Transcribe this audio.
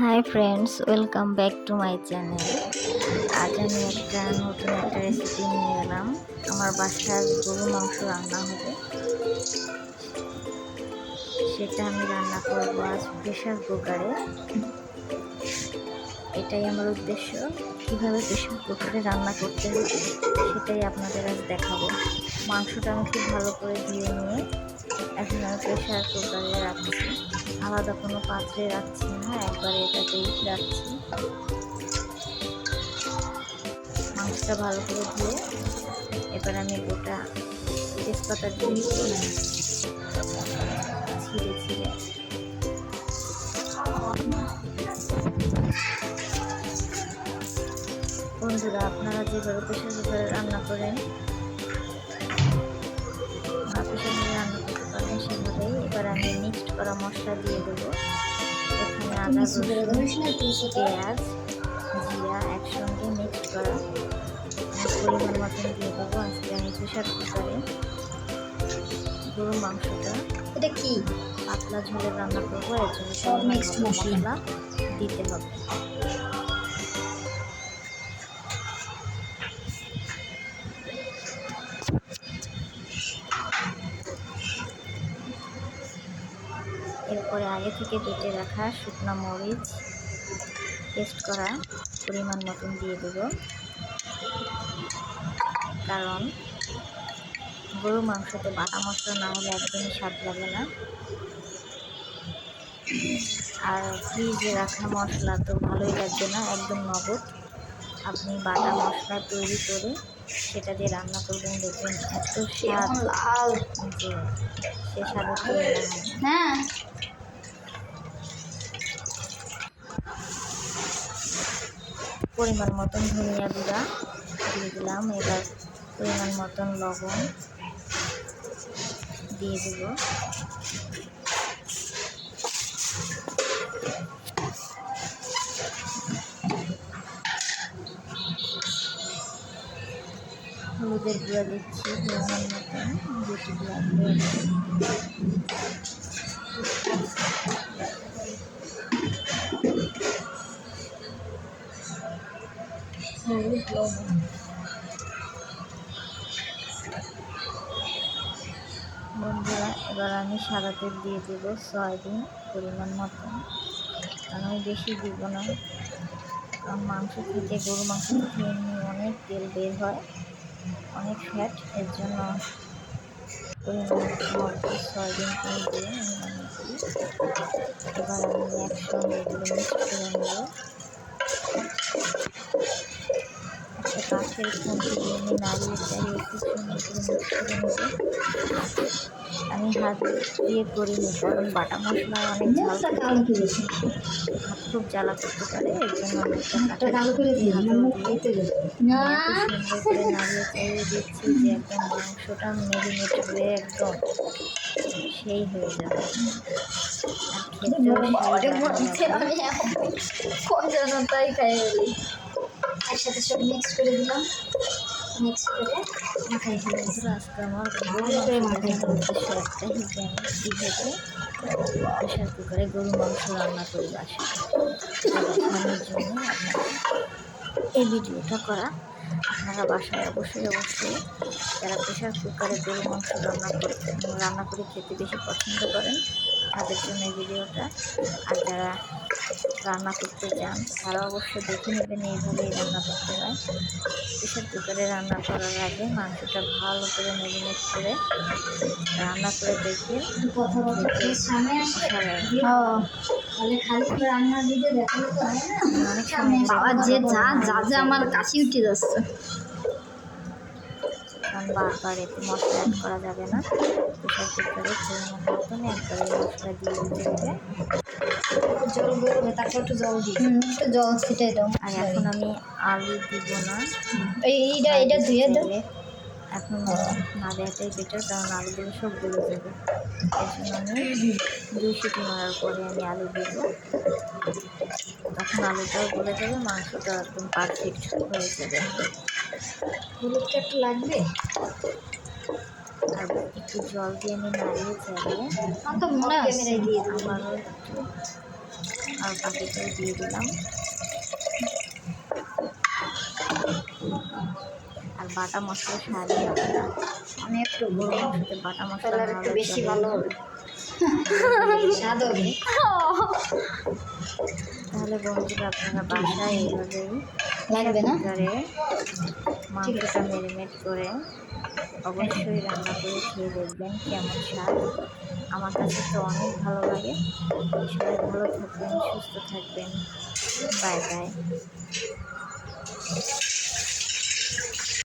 Hi friends, welcome back to my channel. আজ আমি নতুন একটা রেসিপি নিয়ে এলাম। আমার বাসায় গরু মাংস রান্না হবে, সেটা আমি রান্না করবো আজ প্রেশার কুকারে। এটাই আমার উদ্দেশ্য। কীভাবে প্রেশার কুকারে রান্না করতে হবে সেটাই আপনাদের আজ দেখাবো। মাংসটা আমি খুব ভালো করে ধুয়ে নিয়ে এখন আমি প্রেশার কুকারে রাখছি, আলাদা কোনো পাত্রে রাখছি না, একবারে এটাতেই রাখছি। মাংসটা ভালো করে ধুয়ে এবার আমি গোটা তেজপাতা দিয়ে ছিঁড়ে ছিঁড়ে বন্ধুরা, আপনারা যেভাবে প্রেশার কুকারে রান্না করেন রান্না করতে পারেন সেভাবেই। এবার আমি মিক্সড করা মশলা দিয়ে দেবো। এখানে আদা, রসুন, পেঁয়াজ, জিরা একসঙ্গে মিক্সড করা পরিমাণ মতন দিয়ে দেবো। আজকে আমি প্রেশার কুকারে গরুর মাংসটা এটা কি পাতলা ঝোলে রান্না করবো, এর জন্য মিক্সড মশলা দিতে হবে। এরপরে আগে থেকে বেটে রাখা শুকনো মরিচ পেস্ট করা পরিমাণ মতন দিয়ে দেব, কারণ গরু মাংসতে বাটা মশলা না হলে একদমই স্বাদ লাগে না। আর ফ্রিজে রাখা মশলা তো ভালোই লাগবে না, একদম নগদ। আপনি বাটা মশলা তৈরি করে সেটা দিয়ে রান্না করবেন, দেখবেন এত স্বাদ যে সে স্বাদের তুলনা হয় না। পরিমাণ মতন ধনিয়া গুঁড়া দিয়ে দিলাম। এবার পরিমাণ মতন লবণ দিয়ে দেব। হলুদের গুঁড়া দিচ্ছি পরিমাণ মতন, যেটি লাগবে। হলুদ, লবণ, বন্ধুরা এবার আমি সাদা তেল দিয়ে দেবো সয়াবিন পরিমাণ মতন, কারণ আমি বেশি দিব না, কারণ মাংস থেকে গরু মাংস থেকে এমনি অনেক তেল বের হয়, অনেক ফ্যাট। এর জন্য পরিমাণ অল্প সয়াবিন তেল দিয়ে আমি রান্না করি। এবার আমি একসঙ্গে এগুলো মিক্স করে নেব। একটা কাঠের খুন্তি দিয়ে আমি নাড়িয়ে চাড়িয়ে খুব সুন্দর করে মিক্স করে নেব। আমি হাত দিয়ে করিনি, কারণ বাটা মশলা অনেক ঝাল হাত খুব জ্বালা করতে পারে, এর জন্য আমি একটা কাঠের দিয়ে সুন্দর করে নাড়িয়ে চাড়িয়ে দিচ্ছি যে একদম মাংসটা মেরিনেট হয়ে একদম সেই হয়ে যাবে। আর খেতেও তাই খাই বলি। একসাথে সব মিক্স করে দিলাম, মিক্স করে মাখাই ফেলেছি। আজকে আমার একটাই যে আমি কীভাবে প্রেশার কুকারে গরু মাংস রান্না করি বাসায়, দেখানোর জন্য আপনাদের এই ভিডিওটা করা। আপনারা বাসায় অবশ্যই যারা প্রেশার কুকারে গরু মাংস রান্না করে খেতে বেশি পছন্দ করেন তাদের জন্য এই ভিডিওটা। আর যারা রান্না করতে চান তারা অবশ্যই দেখে নেবেন এইভাবেই রান্না করতে হয়। প্রেশার কুকারে রান্না করার আগে মাংসটা ভালো করে ম্যারিনেট করে রান্না করে দেখে আমার কাশি উঠে যাচ্ছে, কারণ বারবার এতে মশলা অ্যাড করা যাবে না। প্রেশার কুকারে পরিমাণ মতন একবারে মশলা দিয়ে দিতে হবে। জল বেরোবে, তারপর একটু জল দিই, একটু জল ছিটাই দাও। আর এখন আমি আলু দিব না, এইটা ধুয়ে দাও। এখন না দেওয়াটাই বেটার, কারণ আলুগুলো সব গলে যাবে। এর জন্য আমি 2 সিটি মারার পরে আমি আলু দেবো, তখন আলুটাও গলে যাবে, মাংসটা একদম পারফেক্ট হয়ে যাবে। হলুদটা একটু লাগবে, আর একটু জল দিয়ে আমি নাড়িয়ে চালিয়ে আমার তো মনে হয় ক্যামেরায় দিয়ে আবারও একটু আর বাকিটাও দিয়ে দিলাম। আর বাটা মশলা স্বাদই আলাদা। আমি একটু গরুর মাংসতে বাটা মশলা তাহলে আর না একটু হলে বেশি চলে ভালো না। হবে, স্বাদ হবে। তাহলে বন্ধুরা আপনারা বাসায় এইভাবেই লাগবে না? কুকারে মাংসটা ম্যারিনেট করে অবশ্যই রান্না করে খেয়ে দেখবেন কেমন স্বাদ। আমার কাছে তো অনেক ভালো লাগে। সবাই ভালো থাকবেন, সুস্থ থাকবেন। Bye bye.